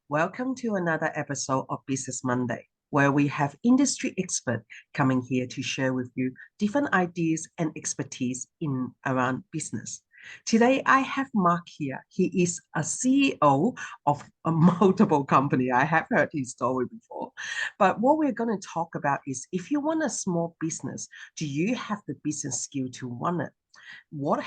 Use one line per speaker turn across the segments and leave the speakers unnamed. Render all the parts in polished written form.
Welcome to another episode of Business Monday, where we have industry experts coming here to share with you different ideas and expertise in around business. Today, I have Mark here. He is a CEO of a multiple company. I have heard his story before. But what we're going to talk about is if you want a small business, do you have the business skill to run it? What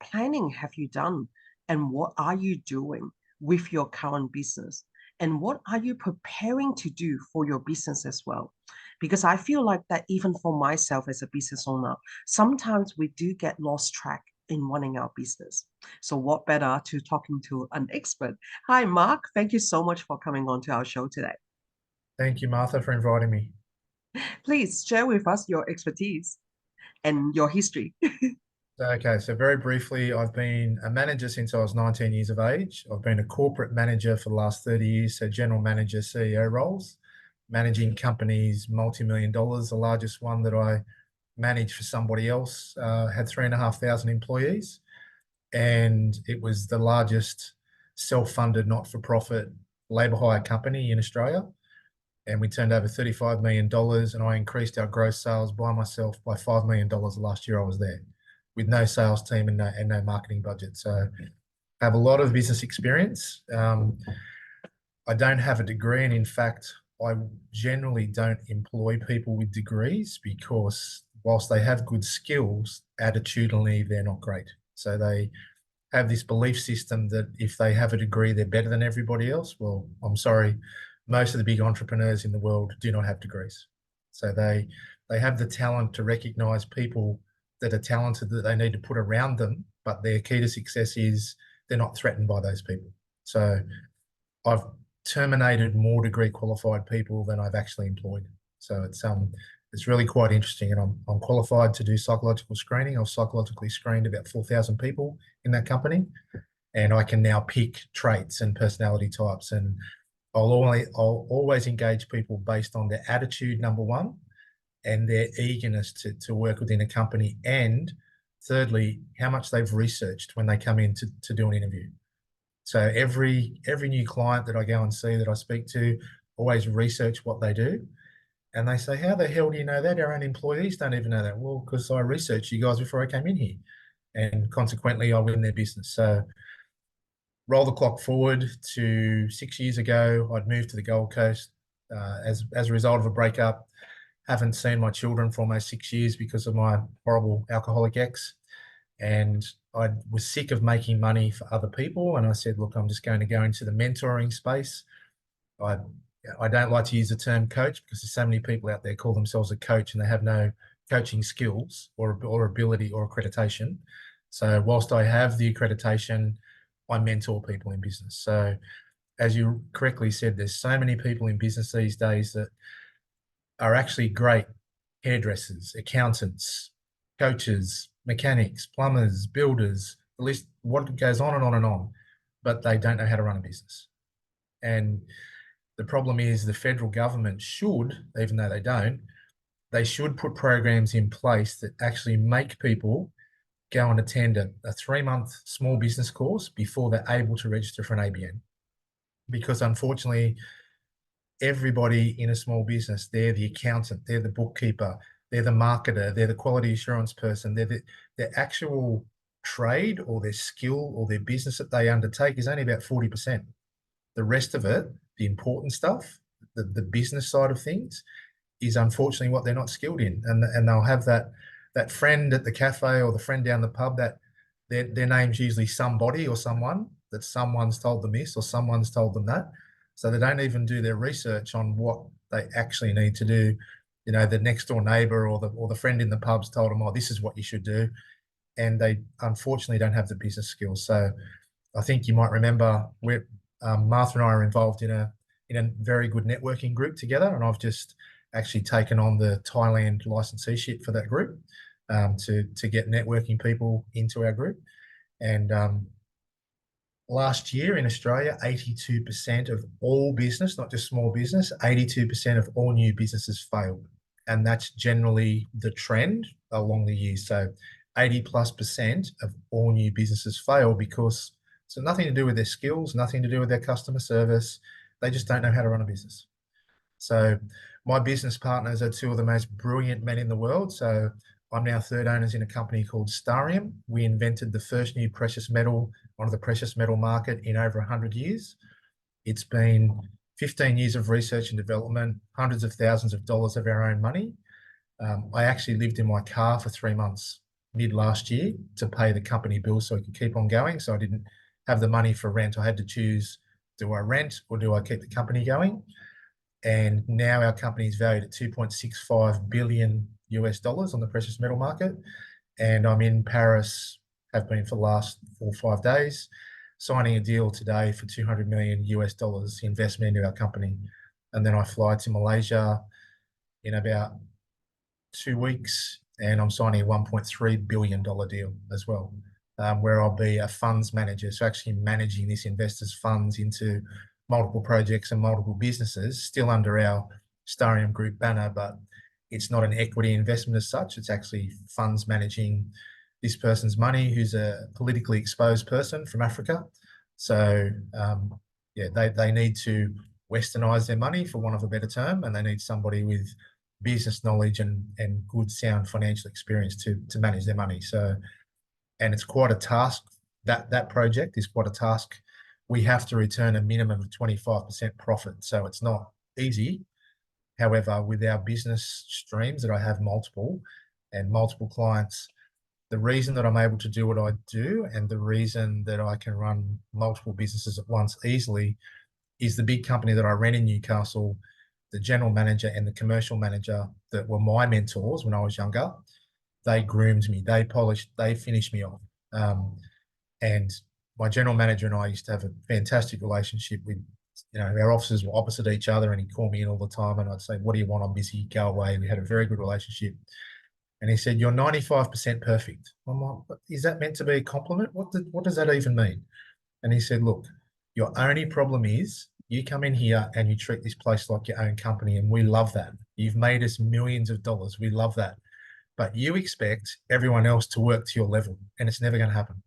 planning have you done? And what are you doing with your current business? And what are you preparing to do for your business as well? Because I feel like that even for myself as a business owner, sometimes we do get lost track in running our business. So what better to talking to an expert? Hi, Mark. Thank you so much for coming on to our show today.
Thank you, Martha, for inviting me.
Please share with us your expertise and your history.
So very briefly, I've been a manager since I was 19 years of age. I've been a corporate manager for the last 30 years, so general manager, CEO roles, managing companies, multi-million dollars. The largest one that I managed for somebody else had 3,500 employees, and it was the largest self-funded, not-for-profit labour hire company in Australia. And we turned over $35 million, and I increased our gross sales by myself by $5 million the last year I was there, with no sales team and no marketing budget. So I have a lot of business experience. I don't have a degree, and in fact, I generally don't employ people with degrees because whilst they have good skills, attitudinally, they're not great. So they have this belief system that if they have a degree, they're better than everybody else. Well, I'm sorry, most of the big entrepreneurs in the world do not have degrees. So they have the talent to recognize people that are talented that they need to put around them, but their key to success is they're not threatened by those people. So I've terminated more degree qualified people than I've actually employed. So it's really quite interesting, and I'm qualified to do psychological screening. I've psychologically screened about 4,000 people in that company, and I can now pick traits and personality types, and I'll always engage people based on their attitude, number one, and their eagerness to work within a company, and thirdly, how much they've researched when they come in to do an interview. So every new client that I go and see, that I speak to, always research what they do. And they say, how the hell do you know that? Our own employees don't even know that. Well, because I researched you guys before I came in here. And consequently, I win their business. So roll the clock forward to 6 years ago, I'd moved to the Gold Coast as a result of a breakup. Haven't seen my children for almost 6 years because of my horrible alcoholic ex. And I was sick of making money for other people. And I said, look, I'm just going to go into the mentoring space. I don't like to use the term coach because there's so many people out there call themselves a coach and they have no coaching skills or ability or accreditation. So whilst I have the accreditation, I mentor people in business. So as you correctly said, there's so many people in business these days that are actually great hairdressers, accountants, coaches, mechanics, plumbers, builders, the list, what goes on and on and on, but they don't know how to run a business. And the problem is the federal government should, even though they should put programs in place that actually make people go and attend a 3-month small business course before they're able to register for an ABN. Because unfortunately, everybody in a small business, they're the accountant, they're the bookkeeper, they're the marketer, they're the quality assurance person, their actual trade or their skill or their business that they undertake is only about 40%. The rest of it, the important stuff, the business side of things, is unfortunately what they're not skilled in. And they'll have that friend at the cafe or the friend down the pub that their name's usually somebody or someone, that someone's told them this or someone's told them that. So they don't even do their research on what they actually need to do. You know, the next door neighbor or the friend in the pub's told them, oh, this is what you should do. And they unfortunately don't have the business skills. So I think you might remember Martha and I are involved in a very good networking group together, and I've just actually taken on the Thailand licenseeship for that group to get networking people into our group. And last year in Australia, 82% of all business, not just small business, 82% of all new businesses failed. And that's generally the trend along the years. So 80+% of all new businesses fail because it's nothing to do with their skills, nothing to do with their customer service. They just don't know how to run a business. So my business partners are two of the most brilliant men in the world. So I'm now third owners in a company called STARIUM. We invented the first new precious metal onto the precious metal market in over 100 years. It's been 15 years of research and development, hundreds of thousands of dollars of our own money. I actually lived in my car for 3 months mid last year to pay the company bills so I could keep on going. So I didn't have the money for rent. I had to choose, do I rent or do I keep the company going? And now our company is valued at 2.65 billion US dollars on the precious metal market. And I'm in Paris, have been for the last 4 or 5 days, signing a deal today for 200 million US dollars investment into our company. And then I fly to Malaysia in about 2 weeks, and I'm signing a $1.3 billion deal as well, where I'll be a funds manager. So actually managing this investor's funds into multiple projects and multiple businesses, still under our STARIUM Group banner, but it's not an equity investment as such. It's actually funds managing this person's money who's a politically exposed person from Africa. So yeah, they need to westernize their money, for want of a better term, and they need somebody with business knowledge and good sound financial experience to manage their money. So, and it's quite a task. That project is quite a task. We have to return a minimum of 25% profit. So it's not easy. However, with our business streams that I have multiple clients, the reason that I'm able to do what I do and the reason that I can run multiple businesses at once easily is the big company that I ran in Newcastle, the general manager and the commercial manager that were my mentors when I was younger. They groomed me, they polished, they finished me off. And my general manager and I used to have a fantastic relationship with, our offices were opposite each other, and he'd call me in all the time and I'd say, "What do you want? I'm busy, go away." We had a very good relationship. And he said, "You're 95% perfect." I'm like, "Is that meant to be a compliment? What does that even mean?" And he said, "Look, your only problem is you come in here and you treat this place like your own company, and we love that. You've made us millions of dollars. We love that. But you expect everyone else to work to your level, and it's never going to happen.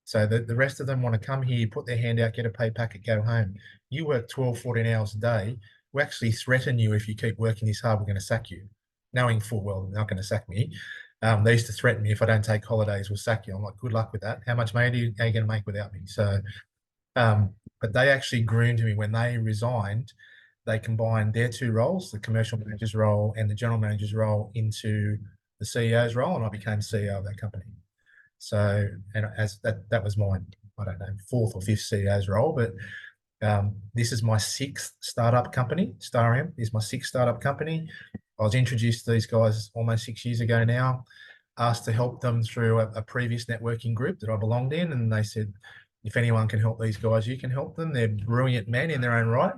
So the rest of them want to come here, put their hand out, get a pay packet, go home. You work 12, 14 hours a day. We actually threaten you if you keep working this hard, we're going to sack you." Knowing full well they're not going to sack me. They used to threaten me, if I don't take holidays, we'll sack you. I'm like, good luck with that. How much money are you going to make without me? So, but they actually groomed me. When they resigned, they combined their two roles, the commercial manager's role and the general manager's role, into the CEO's role, and I became CEO of that company. So, and as that was my, I don't know, fourth or fifth CEO's role, but this is my sixth startup company. STARIUM is my sixth startup company. I was introduced to these guys almost 6 years ago now, asked to help them through a previous networking group that I belonged in. And they said, "If anyone can help these guys, you can help them. They're brilliant men in their own right,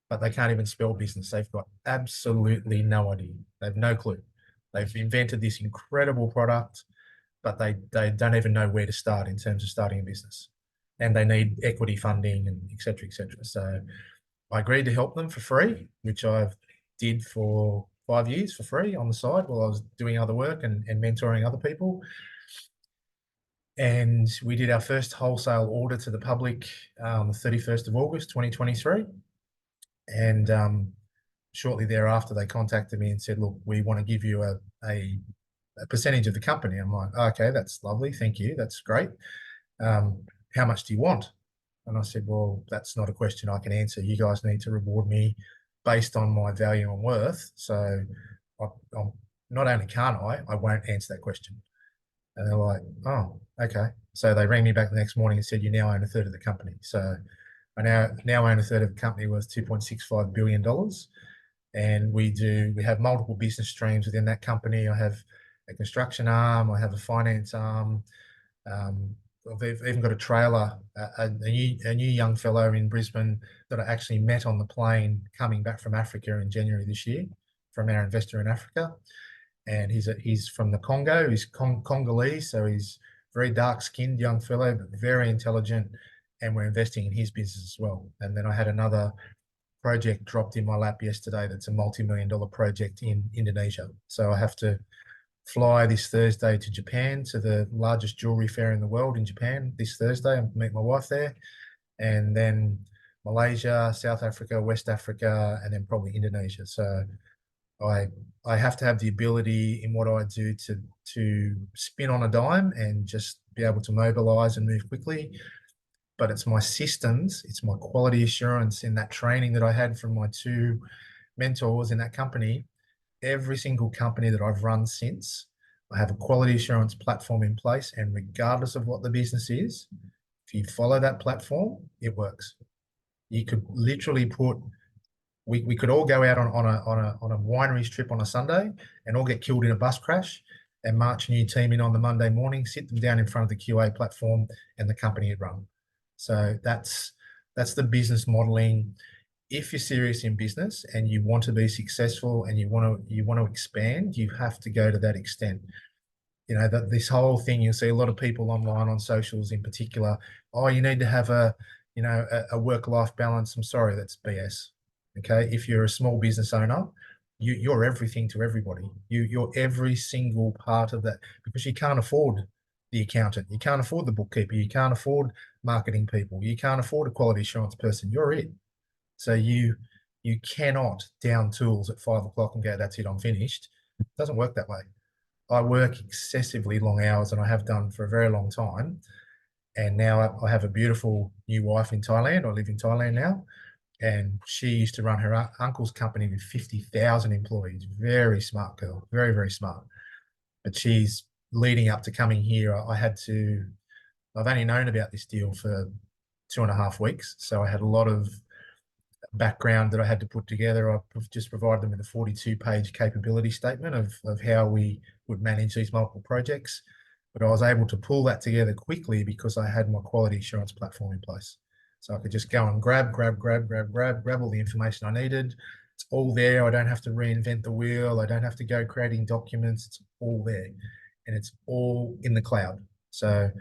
but they can't even spell business. They've got absolutely no idea. They have no clue. They've invented this incredible product, but they don't even know where to start in terms of starting a business. And they need equity funding and et cetera, et cetera." So I agreed to help them for free, which I did for 5 years for free on the side while I was doing other work and mentoring other people. And we did our first wholesale order to the public on the 31st of August, 2023. And shortly thereafter, they contacted me and said, "Look, we want to give you a percentage of the company." I'm like, "Okay, that's lovely. Thank you. That's great. How much do you want?" And I said, "Well, that's not a question I can answer. You guys need to reward me based on my value and worth. So I'm not only can't I won't answer that question." And they're like, "Oh, okay." So they rang me back the next morning and said, "You now own a third of the company." So I now own a third of the company worth $2.65 billion. And we have multiple business streams within that company. I have a construction arm, I have a finance arm. I've even got a trailer, a new young fellow in Brisbane that I actually met on the plane coming back from Africa in January this year, from our investor in Africa. And he's from the Congo. He's Congolese, so he's very dark-skinned young fellow, but very intelligent. And we're investing in his business as well. And then I had another project dropped in my lap yesterday that's a multi-million-dollar project in Indonesia. So I have to fly this Thursday to Japan, to the largest jewelry fair in the world in Japan this Thursday, and meet my wife there. And then Malaysia, South Africa, West Africa, and then probably Indonesia. So I I have to have the ability in what I do to spin on a dime and just be able to mobilize and move quickly. But it's my systems, it's my quality assurance in that training that I had from my two mentors in that company. Every single company that I've run since, I have a quality assurance platform in place, and regardless of what the business is, if you follow that platform, it works. You could literally put we could all go out on a wineries trip on a Sunday and all get killed in a bus crash and march a new team in on the Monday morning, sit them down in front of the QA platform, and the company had run. So that's the business modeling. If you're serious in business and you want to be successful and you want to expand, you have to go to that extent. You know, that this whole thing, you'll see a lot of people online on socials in particular, oh, you need to have a work-life balance. I'm sorry, that's BS. Okay. If you're a small business owner, you're everything to everybody. You're every single part of that, because you can't afford the accountant, you can't afford the bookkeeper, you can't afford marketing people, you can't afford a quality assurance person. You're it. So you cannot down tools at 5 o'clock and go, that's it, I'm finished. It doesn't work that way. I work excessively long hours, and I have done for a very long time. And now I have a beautiful new wife in Thailand. I live in Thailand now, and she used to run her uncle's company with 50,000 employees. Very smart girl, very, very smart. But she's leading up to coming here. I've only known about this deal for 2.5 weeks. So I had a lot of background that I had to put together. I just provided them with a 42-page capability statement of how we would manage these multiple projects. But I was able to pull that together quickly because I had my quality assurance platform in place. So I could just go and grab all the information I needed. It's all there. I don't have to reinvent the wheel. I don't have to go creating documents. It's all there. And it's all in the cloud. So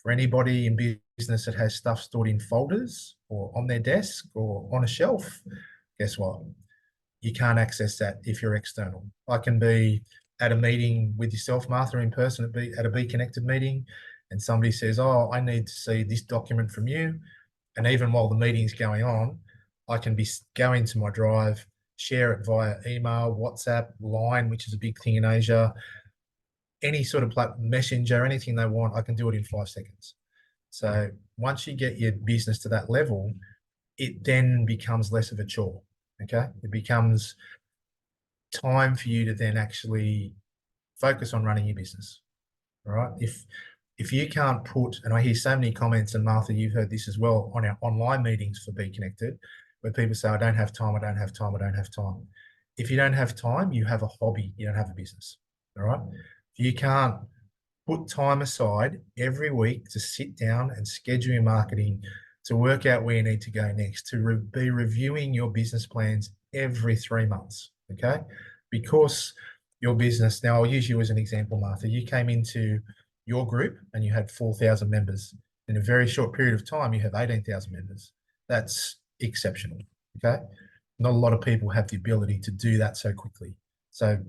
for anybody in business that has stuff stored in folders or on their desk or on a shelf, guess what? You can't access that if you're external. I can be at a meeting with yourself, Martha, in person at a Be Connected meeting, and somebody says, oh, I need to see this document from you. And even while the meeting's going on, I can go into my drive, share it via email, WhatsApp, Line, which is a big thing in Asia, any sort of messenger, anything they want, I can do it in 5 seconds. So once you get your business to that level, it then becomes less of a chore. Okay. It becomes time for you to then actually focus on running your business. All right. If you can't put, and I hear so many comments, and Martha, you've heard this as well on our online meetings for Be Connected, where people say, I don't have time, I don't have time, I don't have time. If you don't have time, you have a hobby, you don't have a business. All right. If you can't put time aside every week to sit down and schedule your marketing, to work out where you need to go next, to be reviewing your business plans every 3 months, okay? Because your business, now I'll use you as an example, Martha. You came into your group and you had 4,000 members. In a very short period of time, you have 18,000 members. That's exceptional, okay? Not a lot of people have the ability to do that so quickly. So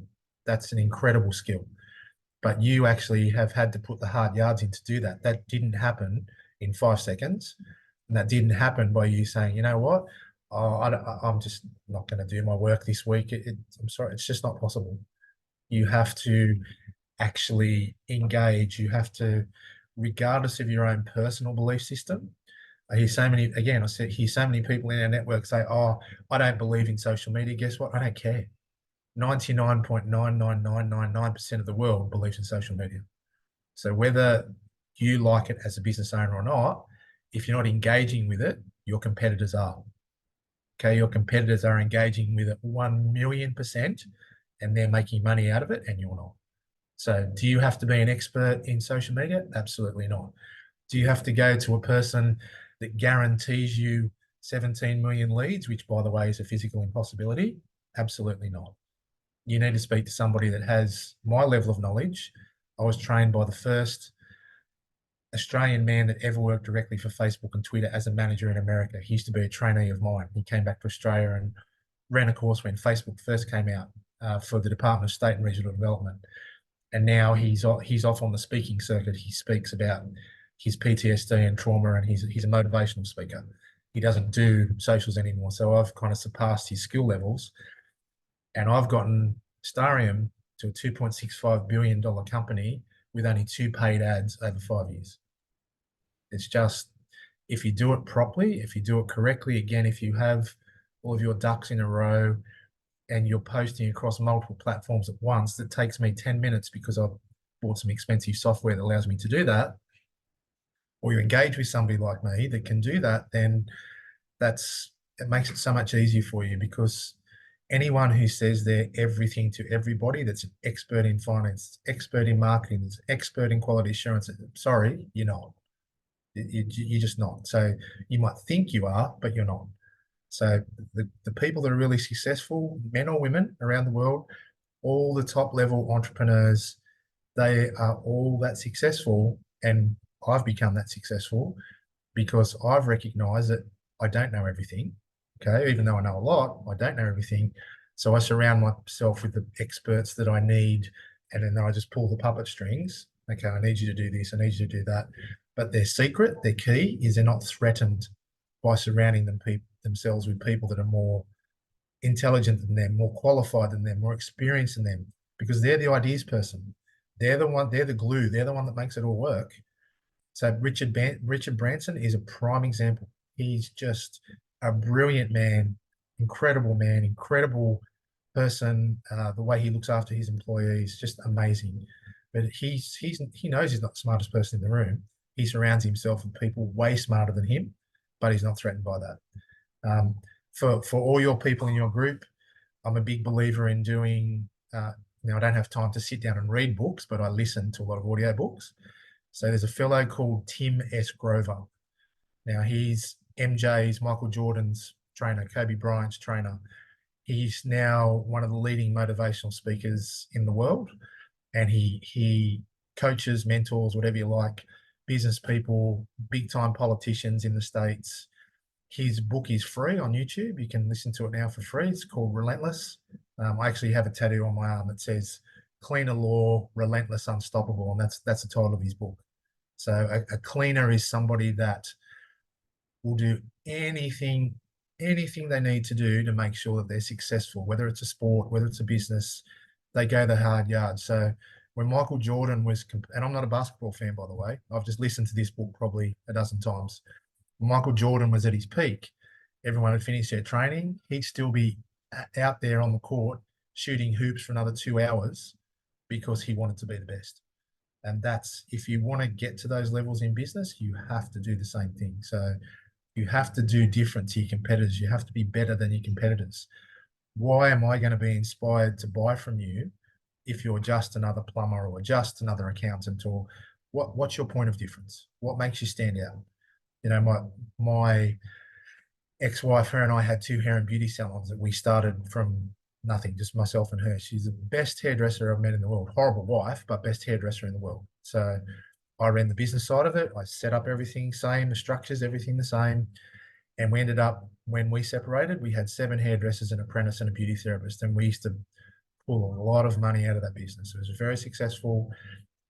that's an incredible skill. But you actually have had to put the hard yards in to do that. That didn't happen in 5 seconds. And that didn't happen by you saying, you know what, I'm just not going to do my work this week. I'm sorry, it's just not possible. You have to actually engage. You have to, regardless of your own personal belief system. I hear so many, again, I hear so many people in our network say, oh, I don't believe in social media. Guess what? I don't care. 99.99999% of the world believes in social media. So whether you like it as a business owner or not, if you're not engaging with it, your competitors are. Okay, your competitors are engaging with it 1,000,000%, and they're making money out of it, and you're not. So do you have to be an expert in social media? Absolutely not. Do you have to go to a person that guarantees you 17 million leads, which, by the way, is a physical impossibility? Absolutely not. You need to speak to somebody that has my level of knowledge. I was trained by the first Australian man that ever worked directly for Facebook and Twitter as a manager in America. He used to be a trainee of mine. He came back to Australia and ran a course when Facebook first came out for the Department of State and Regional Development. And now he's off on the speaking circuit. He speaks about his PTSD and trauma, and he's a motivational speaker. he doesn't do socials anymore. So I've kind of surpassed his skill levels, and I've gotten STARIUM to a $2.65 billion company with only 2 paid ads over 5 years. It's just, if you do it properly, if you do it correctly, again, if you have all of your ducks in a row and you're posting across multiple platforms at once, that takes me 10 minutes because I've bought some expensive software that allows me to do that, or you engage with somebody like me that can do that, then it makes it so much easier for you, because anyone who says they're everything to everybody, that's an expert in finance, expert in marketing, that's expert in quality assurance, sorry, you're not. You're just not. So you might think you are, but you're not. So the people that are really successful, men or women around the world, all the top level entrepreneurs, they are all that successful. And I've become that successful because I've recognized that I don't know everything. Okay. Even though I know a lot, I don't know everything. So I surround myself with the experts that I need. And then I just pull the puppet strings. Okay. I need you to do this. I need you to do that. But their secret, their key is they're not threatened by surrounding themselves with people that are more intelligent than them, more qualified than them, more experienced than them, because they're the ideas person. They're the one, they're the glue. They're the one that makes it all work. So Richard Branson is a prime example. He's just a brilliant man, incredible person. The way he looks after his employees, just amazing. But he knows he's not the smartest person in the room. He surrounds himself with people way smarter than him, but he's not threatened by that. For all your people in your group, I'm a big believer in doing. I don't have time to sit down and read books, but I listen to a lot of audio books. So there's a fellow called Tim S. Grover. Now he's MJ's, Michael Jordan's trainer, Kobe Bryant's trainer. He's now one of the leading motivational speakers in the world, and he coaches, mentors, whatever you like, business people, big time politicians in the States. His book is free on YouTube. You can listen to it now for free. It's called Relentless. I actually have a tattoo on my arm that says "Cleaner Law, Relentless, Unstoppable," and that's the title of his book. So a cleaner is somebody that will do anything they need to do to make sure that they're successful, whether it's a sport, whether it's a business, they go the hard yard. So when Michael Jordan was, and I'm not a basketball fan, by the way, I've just listened to this book probably a dozen times. When Michael Jordan was at his peak, everyone had finished their training. He'd still be out there on the court shooting hoops for another 2 hours because he wanted to be the best. And that's, if you want to get to those levels in business, you have to do the same thing. So you have to do different to your competitors. You have to be better than your competitors. Why am I going to be inspired to buy from you if you're just another plumber or just another accountant? Or what's your point of difference? What makes you stand out? My ex-wife, her and I had 2 hair and beauty salons that we started from nothing, just myself and her. She's the best hairdresser I've met in the world. Horrible wife, but best hairdresser in the world. So I ran the business side of it. I set up everything same, the structures, everything the same. And we ended up, when we separated, we had 7 hairdressers, an apprentice, and a beauty therapist. And we used to pull a lot of money out of that business. It was very successful.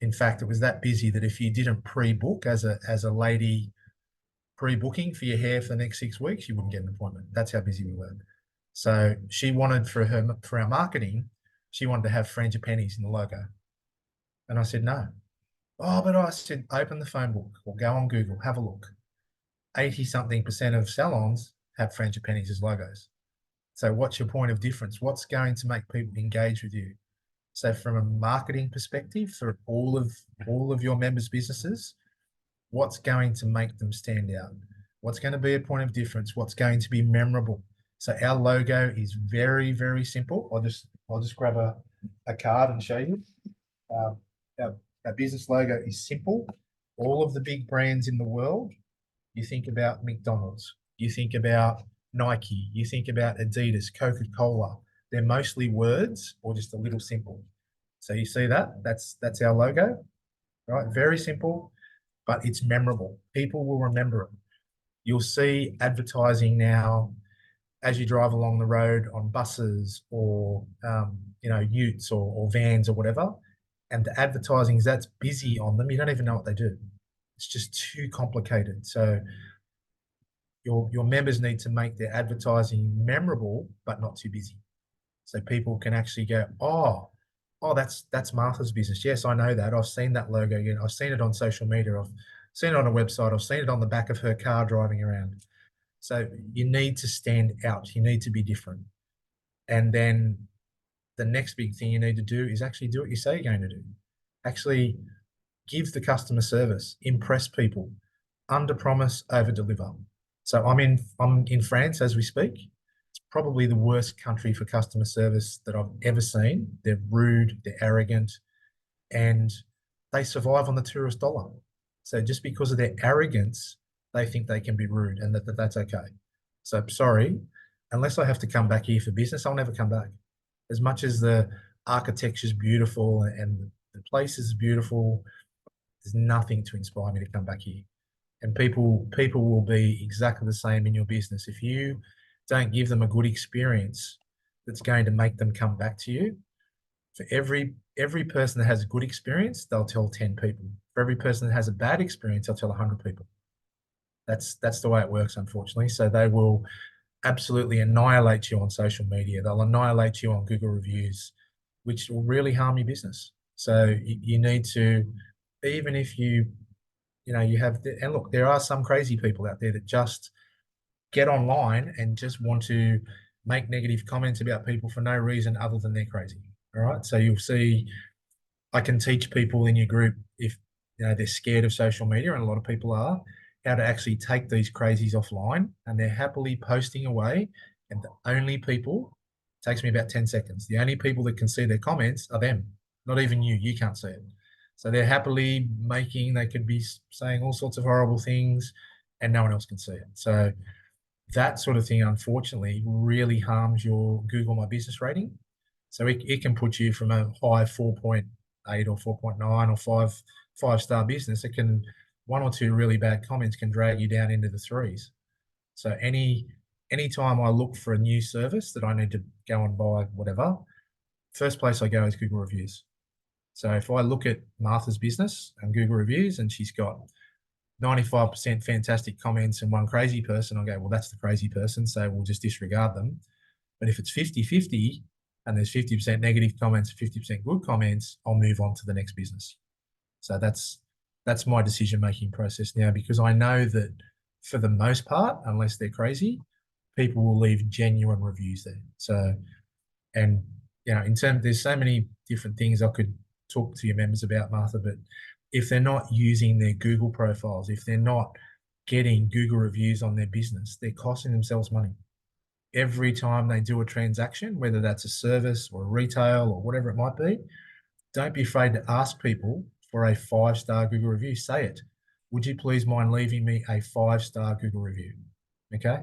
In fact, it was that busy that if you didn't pre-book as a lady, pre-booking for your hair for the next 6 weeks, you wouldn't get an appointment. That's how busy we were. So she wanted for our marketing, she wanted to have Frangipanis in the logo. And I said, no. Oh, but I said, open the phone book or go on Google, have a look. 80-something% of salons have Frangipanis as logos. So what's your point of difference? What's going to make people engage with you? So from a marketing perspective, for all of your members' businesses, what's going to make them stand out? What's going to be a point of difference? What's going to be memorable? So our logo is very, very simple. I'll just grab a card and show you. Our business logo is simple. All of the big brands in the world, you think about McDonald's, you think about Nike, you think about Adidas, Coca-Cola. They're mostly words or just a little simple. So you see that? That's our logo, right? Very simple, but it's memorable. People will remember it. You'll see advertising now as you drive along the road on buses or utes or vans or whatever, and the advertising is that's busy on them. You don't even know what they do. It's just too complicated. So your members need to make their advertising memorable, but not too busy. So people can actually go, oh, that's Martha's business. Yes, I know that. I've seen that logo again. I've seen it on social media. I've seen it on a website. I've seen it on the back of her car driving around. So you need to stand out. You need to be different. And then the next big thing you need to do is actually do what you say you're going to do. Actually give the customer service, impress people, under promise, over deliver. So I'm in France as we speak. It's probably the worst country for customer service that I've ever seen. They're rude, they're arrogant, and they survive on the tourist dollar. So just because of their arrogance, they think they can be rude and that's okay. So sorry, unless I have to come back here for business, I'll never come back. As much as the architecture is beautiful and the place is beautiful, there's nothing to inspire me to come back here. And people will be exactly the same in your business. If you don't give them a good experience that's going to make them come back to you, for every person that has a good experience, they'll tell 10 people. For every person that has a bad experience, they'll tell 100 people. That's the way it works, unfortunately. So they will absolutely annihilate you on social media. They'll annihilate you on Google reviews, which will really harm your business. So you need to, even if you have, and look, there are some crazy people out there that just get online and just want to make negative comments about people for no reason other than they're crazy. All right. So you'll see, I can teach people in your group, if they're scared of social media, and a lot of people are, how to actually take these crazies offline, and they're happily posting away. And the only people, it takes me about 10 seconds, the only people that can see their comments are them, not even you. You can't see it. So they're happily they could be saying all sorts of horrible things and no one else can see it. So that sort of thing, unfortunately, really harms your Google My Business rating. So it can put you from a high 4.8 or 4.9 or five-star business. It can, one or two really bad comments can drag you down into the threes. So anytime I look for a new service that I need to go and buy, whatever, first place I go is Google reviews. So if I look at Martha's business and Google reviews and she's got 95% fantastic comments and one crazy person, I'll go, well, that's the crazy person, so we'll just disregard them. But if it's 50-50 and there's 50% negative comments, 50% good comments, I'll move on to the next business. So that's my decision-making process now, because I know that for the most part, unless they're crazy, people will leave genuine reviews there. So, and there's so many different things I could talk to your members about, Martha, but if they're not using their Google profiles, if they're not getting Google reviews on their business, they're costing themselves money. Every time they do a transaction, whether that's a service or a retail or whatever it might be, don't be afraid to ask people for a 5-star Google review. Say it. Would you please mind leaving me a 5-star Google review? Okay.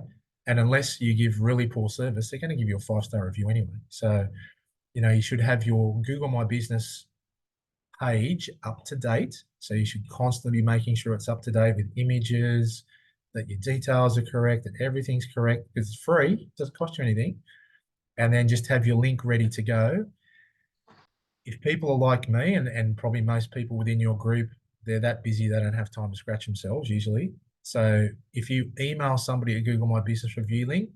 And unless you give really poor service, they're going to give you a 5-star review anyway. So, you should have your Google My Business page up to date. So you should constantly be making sure it's up to date with images, that your details are correct, that everything's correct, because it's free, it doesn't cost you anything. And then just have your link ready to go. If people are like me, and probably most people within your group, they're that busy they don't have time to scratch themselves usually. So if you email somebody a Google My Business review link,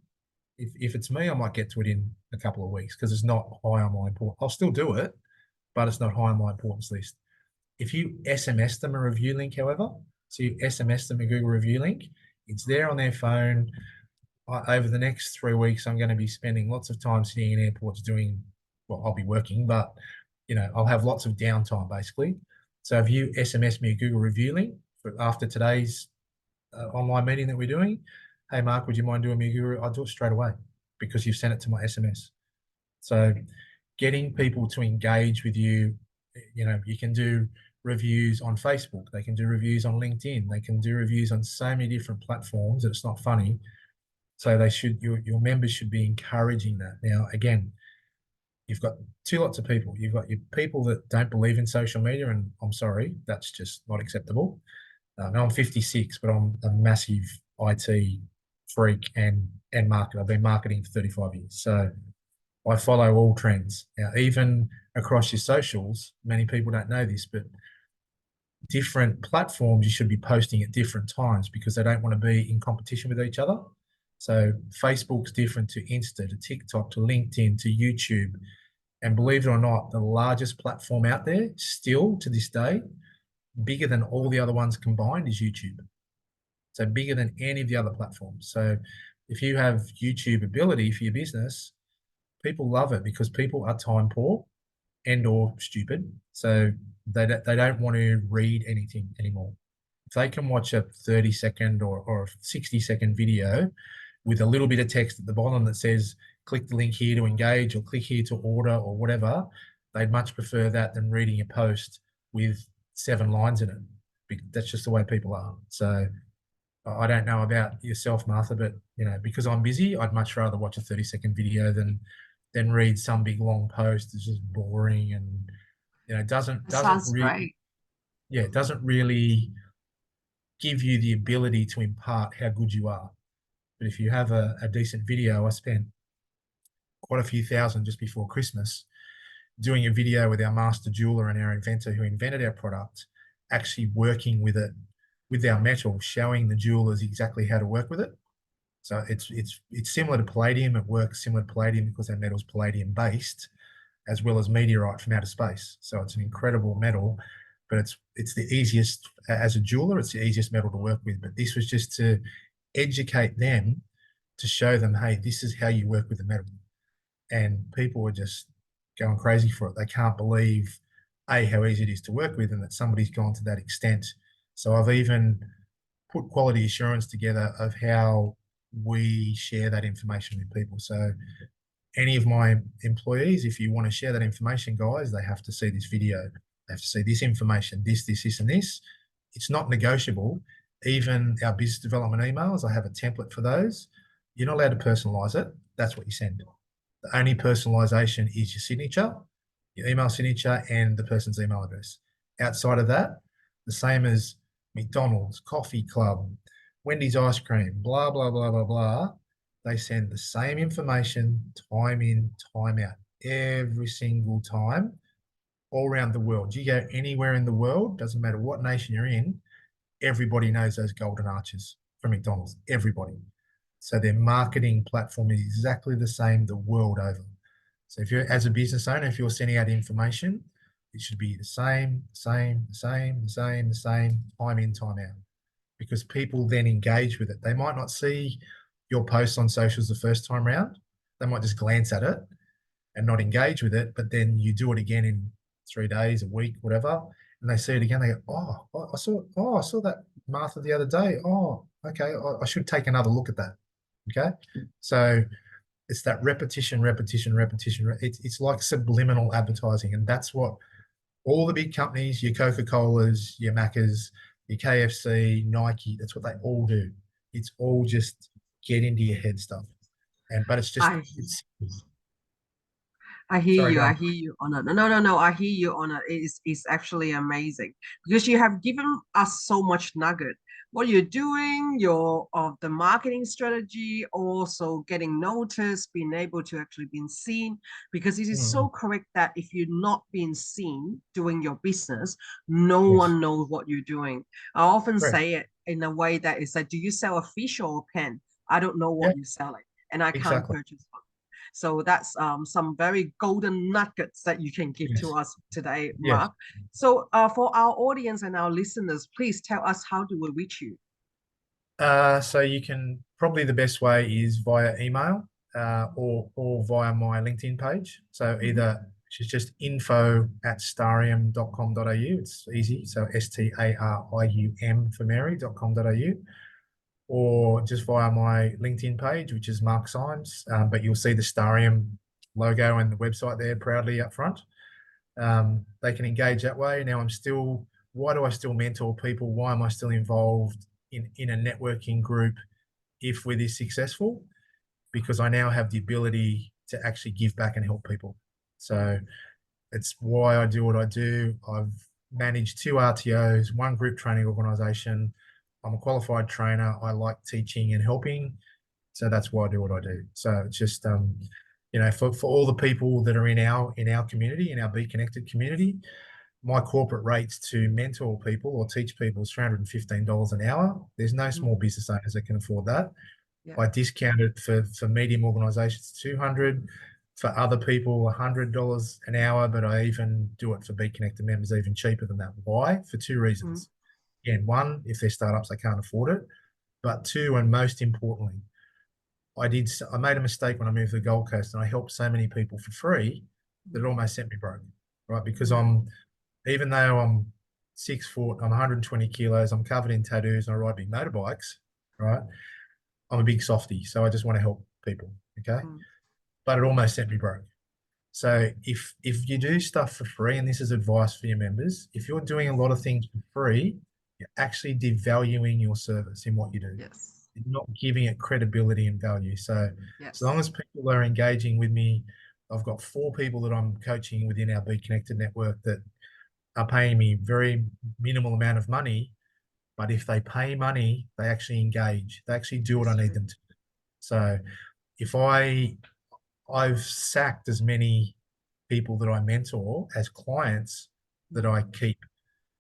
if it's me, I might get to it in a couple of weeks because it's not high on my importance. I'll still do it, but it's not high on my importance list. If you SMS them a review link, however, so you SMS them a Google review link, it's there on their phone. Over the next 3 weeks, I'm going to be spending lots of time sitting in airports I'll be working, but I'll have lots of downtime basically. So if you SMS me a Google review link for after today's online meeting that we're doing, hey Mark, would you mind doing me a Google? I'll do it straight away because you've sent it to my SMS. So getting people to engage with you, you can do reviews on Facebook, they can do reviews on LinkedIn, they can do reviews on so many different platforms that it's not funny. So your members should be encouraging that. Now, again, you've got two lots of people. You've got your people that don't believe in social media, and I'm sorry, that's just not acceptable. Now I'm 56, but I'm a massive IT freak and marketer. I've been marketing for 35 years. So I follow all trends. Now, even across your socials, many people don't know this, but different platforms, you should be posting at different times because they don't want to be in competition with each other. So Facebook's different to Insta, to TikTok, to LinkedIn, to YouTube. And believe it or not, the largest platform out there still to this day, bigger than all the other ones combined, is YouTube. So bigger than any of the other platforms. So if you have YouTube ability for your business, people love it because people are time poor and or stupid. So they don't want to read anything anymore. If they can watch a 30-second or 60-second video with a little bit of text at the bottom that says, click the link here to engage or click here to order or whatever, they'd much prefer that than reading a post with 7 lines in it. That's just the way people are. So I don't know about yourself, Martha, but because I'm busy, I'd much rather watch a 30-second video than read some big long post. It's just boring and doesn't
Sounds
really
great.
it doesn't really give you the ability to impart how good you are. But if you have a decent video, I spent quite a few thousand just before Christmas doing a video with our master jeweler and our inventor who invented our product, actually working with it, with our metal, showing the jewelers exactly how to work with it. So it's similar to palladium. It works similar to palladium because our metal's palladium based, as well as meteorite from outer space. So it's an incredible metal, but it's the easiest as a jeweler. It's the easiest metal to work with. But this was just to educate them, to show them, hey, this is how you work with the metal. And people were just going crazy for it. They can't believe how easy it is to work with, and that somebody's gone to that extent. So I've even put quality assurance together of how we share that information with people. So any of my employees, if you want to share that information, guys, they have to see this video. They have to see this information, this, and this. It's not negotiable. Even our business development emails, I have a template for those. You're not allowed to personalize it. That's what you send. The only personalization is your signature, your email signature, and the person's email address. Outside of that, the same as McDonald's, Coffee Club, Wendy's ice cream, blah, blah, blah, blah, blah. They send the same information time in, time out, every single time, all around the world. You go anywhere in the world, doesn't matter what nation you're in, everybody knows those golden arches from McDonald's, everybody. So their marketing platform is exactly the same the world over. So if you're, as a business owner, if you're sending out information, it should be the same, time in, time out, because people then engage with it. They might not see your posts on socials the first time around. They might just glance at it and not engage with it, but then you do it again in 3 days, a week, whatever, and they see it again. They go, I saw that, Martha, the other day. Oh, okay, I should take another look at that. Okay, so it's that repetition. It's like subliminal advertising, and that's what all the big companies, your Coca-Colas, your Maccas, your KFC, Nike, that's what they all do. It's all just get into your head stuff. But
I
it's
I hear
sorry,
you.
go
I
on.
hear you on it. No. I hear you on it. It's actually amazing because you have given us so much nugget. What you're doing, your of the marketing strategy, also getting noticed, being able to actually be seen. Because it is
Mm,
so correct that if you're not being seen doing your business, no
yes,
one knows what you're doing. I often
correct.
say it in a way that is like, do you sell a fish or a pen? I don't know
Yeah,
what you're selling, and I can't
exactly.
purchase one. So that's some very golden nuggets that you can give to
Yes,
us today,
yes.
Mark. So for our audience and our listeners, please tell us how do we reach you?
So you can probably the best way is via email or via my LinkedIn page. So
Mhm.
either it's just info@starium.com.au. It's easy. So STARIUM for Mary.com.au, or just via my LinkedIn page, which is Mark Symes. But you'll see the Starium logo and the website there proudly up front. They can engage that way. Now, why do I still mentor people? Why am I still involved in a networking group if we're this successful? Because I now have the ability to actually give back and help people. So it's why I do what I do. I've managed 2 RTOs, one group training organization. I'm a qualified trainer. I like teaching and helping. So that's why I do what I do. So it's just, for all the people that are in our community, in our Be Connected community, my corporate rates to mentor people or teach people is $315 an hour. There's no small business owners that can afford that.
Yeah.
I discount it for medium organizations, 200, for other people, $100 an hour, but I even do it for Be Connected members even cheaper than that. Why? For two reasons. Again, one, if they're startups, they can't afford it. But two, and most importantly, I made a mistake when I moved to the Gold Coast, and I helped so many people for free that it almost sent me broke, right? Because even though I'm 6 foot, I'm 120 kilos, I'm covered in tattoos, and I ride big motorbikes, right? I'm a big softie, so I just want to help people, okay? But it almost sent me broke. So if you do stuff for free, and this is advice for your members, if you're doing a lot of things for free, you're actually devaluing your service in what you do.
Yes.
You're not giving it credibility and value. So
Yes.
as long as people are engaging with me, I've got 4 people that I'm coaching within our Be Connected network that are paying me very minimal amount of money. But if they pay money, they actually engage. They actually do what I need them to do. So if I've sacked as many people that I mentor as clients that I keep,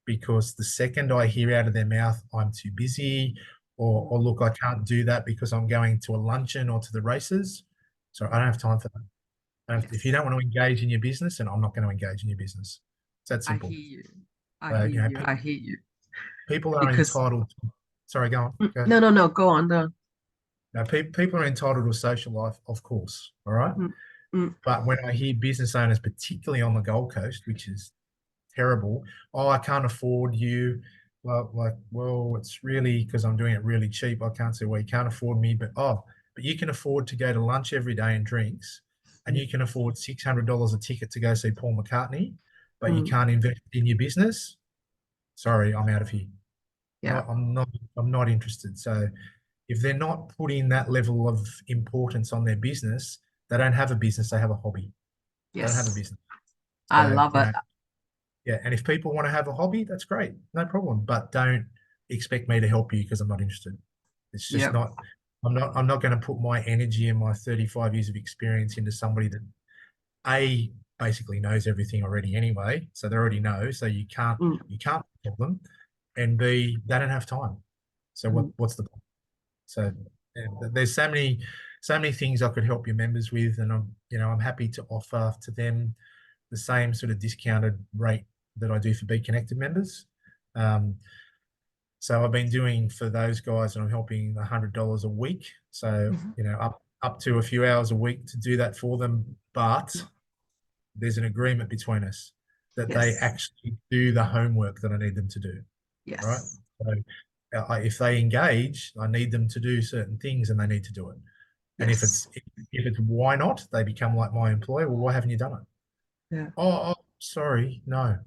because the second I hear out of their mouth, I'm too busy, or look, I can't do that because I'm going to a luncheon or to the races. So I don't have time for that. If you don't want to engage in your business, then I'm not going to engage in your business. It's that
I
simple.
hear you. I hear you. I hear you.
People are
Because
entitled to, sorry, go on. Go ahead.
no, go on. No.
Now, people are entitled to a social life, of course, all right?
Mm, mm,
But when I hear business owners, particularly on the Gold Coast, which is terrible, oh, I can't afford you. Well, it's really because I'm doing it really cheap. I can't say, well, you can't afford me, but you can afford to go to lunch every day and drinks, and you can afford $600 a ticket to go see Paul McCartney, but you can't invest in your business. Sorry, I'm out of here.
yeah.
I'm not interested. So if they're not putting that level of importance on their business, they don't have a business, they have a hobby. They don't have a
Yes.
business.
I
So,
love it.
yeah. And if people want to have a hobby, that's great. No problem. But don't expect me to help you because I'm not interested. It's just
Yep.
not, I'm not going to put my energy and my 35 years of experience into somebody that A, basically knows everything already anyway. So they already know. So you can't help them. And B, they don't have time. So what's the point? So yeah, there's so many things I could help your members with, and I'm happy to offer to them the same sort of discounted rate that I do for Be Connected members. So I've been doing for those guys, and I'm helping $100 a week. So up to a few hours a week to do that for them, but there's an agreement between us that they
Yes.
actually do the homework that I need them to do. Right.
Yes.
So if they engage, I need them to do certain things, and they need to do it. And if
Yes.
it's why not, they become like my employer. Well, why haven't you done it?
Yeah.
Oh, sorry, no,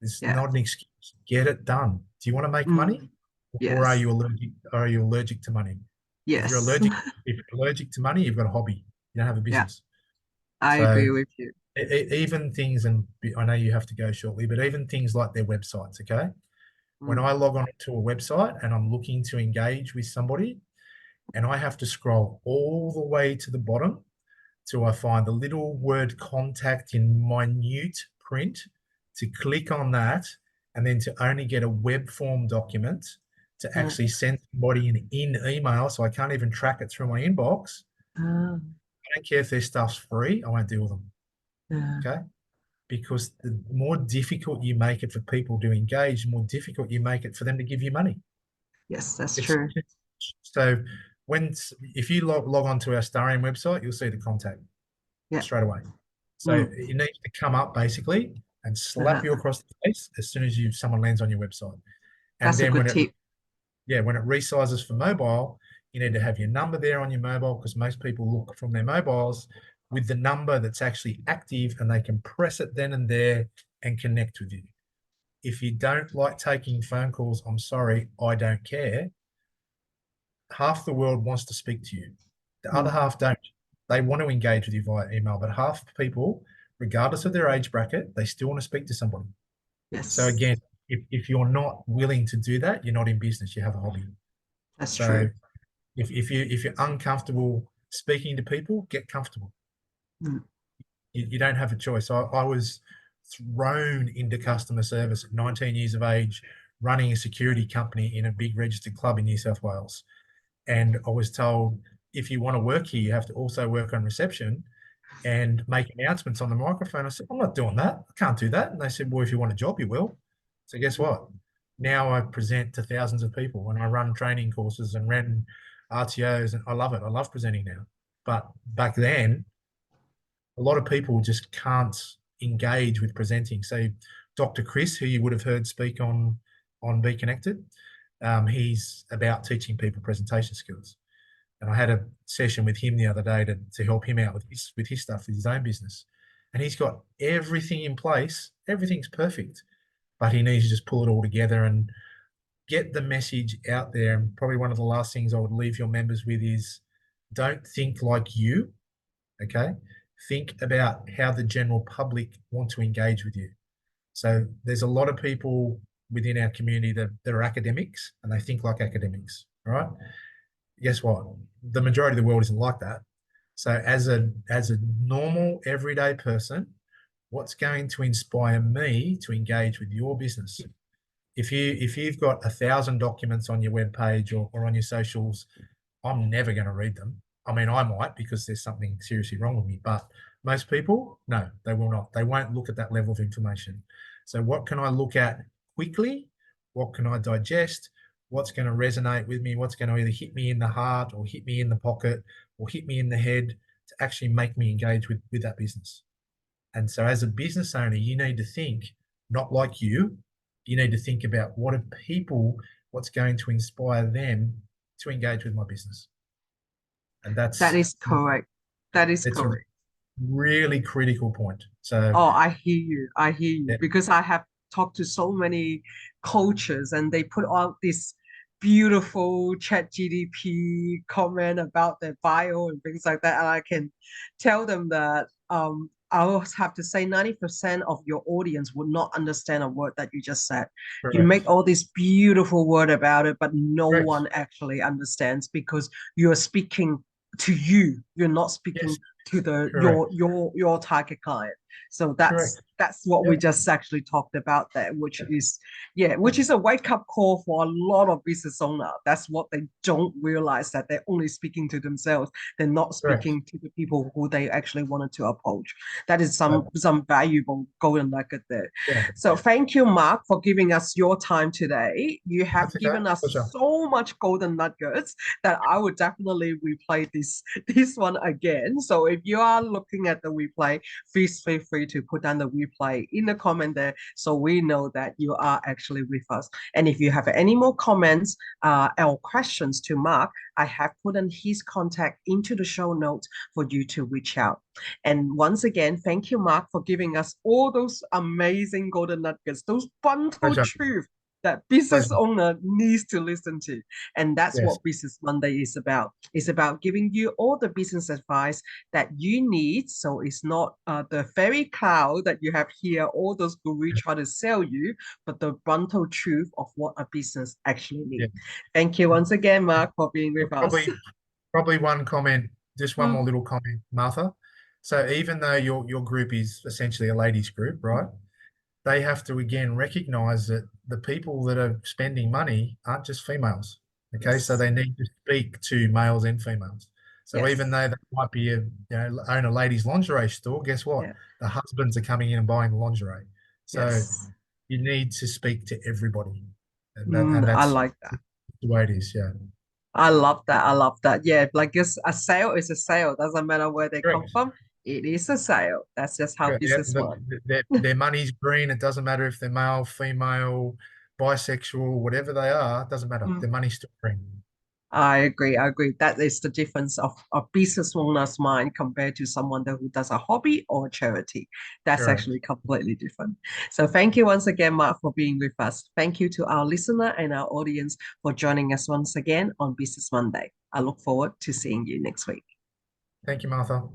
it's
Yeah.
not an excuse. Get it done. Do you want to make money, or are
Yes.
you allergic? Are you allergic to money? If you're
Yes.
allergic to money, you've got a hobby. You don't have a
Yeah.
business.
I
So
agree with you.
even things, and I know you have to go shortly, but even things like their websites. Okay, when I log on to a website and I'm looking to engage with somebody, and I have to scroll all the way to the bottom till I find the little word contact in minute print, to click on that, and then to only get a web form document to
Uh,
actually send somebody an in email, so I can't even track it through my inbox.
uh,
I don't care if their stuff's free, I won't deal with them. Okay. Because the more difficult you make it for people to engage, the more difficult you make it for them to give you money.
yes, that's
It's
true.
so if you log on to our STARIUM website, you'll see the contact
Yeah.
straight away. So
Mm.
it needs to come up basically and slap you
Uh,
across the face as soon as someone lands on your website. And
that's a
then
good tip.
when it resizes for mobile, you need to have your number there on your mobile, because most people look from their mobiles with the number that's actually active, and they can press it then and there and connect with you. If you don't like taking phone calls, I'm sorry, I don't care. Half the world wants to speak to you. The other
Mm.
half don't. They want to engage with you via email, but half people, regardless of their age bracket, they still want to speak to somebody. So
Yes,
again, if you're not willing to do that, you're not in business. You have a hobby.
that's
So
true.
if you're uncomfortable speaking to people, get comfortable.
Mm.
You don't have a choice. I was thrown into customer service at 19 years of age, running a security company in a big registered club in New South Wales. And I was told, if you want to work here, you have to also work on reception and make announcements on the microphone. I said, I'm not doing that. I can't do that. And they said, well, if you want a job, you will. So guess what? Now I present to thousands of people and I run training courses and ran RTOs, and I love it. I love presenting now. But back then, a lot of people just can't engage with presenting. So Dr. Chris, who you would have heard speak on Be Connected, he's about teaching people presentation skills. And I had a session with him the other day to help him out with his stuff, with his own business. And he's got everything in place. Everything's perfect, but he needs to just pull it all together and get the message out there. And probably one of the last things I would leave your members with is, don't think like you, okay? Think about how the general public want to engage with you. So there's a lot of people within our community that are academics and they think like academics, all right? Guess what? The majority of the world isn't like that. So as a normal everyday person, what's going to inspire me to engage with your business? If you've got 1,000 documents on your webpage or on your socials, I'm never going to read them. I mean, I might because there's something seriously wrong with me, but most people, no, they will not. They won't look at that level of information. So what can I look at quickly? What can I digest? What's going to resonate with me? What's going to either hit me in the heart or hit me in the pocket or hit me in the head to actually make me engage with that business? And so as a business owner, you need to think not like you. You need to think about what are people, what's going to inspire them to engage with my business. And
That
that's
is correct. That is
it's a
correct.
really critical point. So
Oh, I hear you. I hear you
yeah,
because I have talked to so many coaches and they put out this beautiful chat GDP comment about their bio and things like that. And I can tell them that I will have to say 90% of your audience would not understand a word that you just said. You
correct,
make all this beautiful word about it, but no
correct.
one actually understands because you're speaking to you. You're not speaking
Yes,
to the
correct,
your target client. So
correct.
that's what
Yeah,
we just actually talked about there, which is a wake up call for a lot of business owners. That's what they don't realize, that they're only speaking to themselves. They're not
correct.
speaking to the people who they actually wanted to approach. That is
Uh,
some valuable golden nugget there.
yeah,
So thank you, Mark, for giving us your time today. You have
that's okay.
given us
Pleasure.
so much golden nuggets that I would definitely replay this one again. So if you are looking at the replay, please feel free to put down the replay in the comment there so we know that you are actually with us. And if you have any more comments or questions to Mark, I have put in his contact into the show notes for you to reach out. And once again, thank you, Mark, for giving us all those amazing golden nuggets, those bundle
Pleasure.
truth that business
Pleasure.
owner needs to listen to. And that's
Yes,
what Business Monday is about. It's about giving you all the business advice that you need. So it's not the fairy cloud that you have here, all those gurus try to sell you, but the bundle truth of what a business actually
yeah.
needs. Thank you once again, Mark, for being with us.
Probably one comment, just one more
Mm,
little comment, Martha. So even though your group is essentially a ladies group, right? They have to again recognize that the people that are spending money aren't just females. Okay, so
yes,
they need to speak to males and females. So even
yes,
though they might be own a ladies lingerie store, guess what?
yeah.
The husbands are coming in and buying the lingerie. So
Yes.
you need to speak to everybody, and
I
that's
like that.
the way it is. Yeah,
I love that. I love that. Yeah, like it's a sale is a sale. Doesn't matter where they come
correct.
from. It is a sale. That's just how
Yeah,
business works.
their money's green. It doesn't matter if they're male, female, bisexual, whatever they are. It doesn't matter.
Mm,
Their money's still green.
I agree. I agree. That is the difference of a business owner's mind compared to someone who does a hobby or a charity. That's
Correct.
actually completely different. So thank you once again, Mark, for being with us. Thank you to our listener and our audience for joining us once again on Business Monday. I look forward to seeing you next week.
Thank you, Martha.